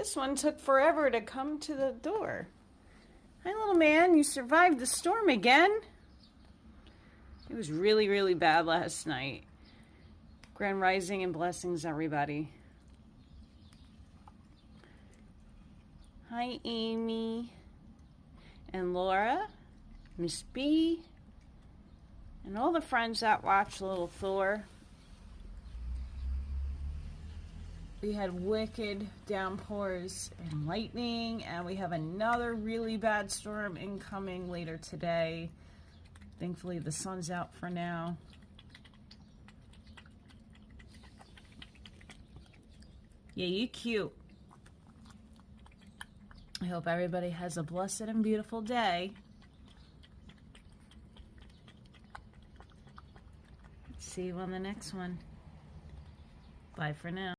This one took forever to come to the door. Hi, little man. You survived the storm again. It was really, really bad last night. Grand rising and blessings, everybody. Hi, Amy. And Laura. Miss B. And all the friends that watch Little Thor. We had wicked downpours and lightning, and we have another really bad storm incoming later today. Thankfully, the sun's out for now. Yeah, you cute. I hope everybody has a blessed and beautiful day. See you on the next one. Bye for now.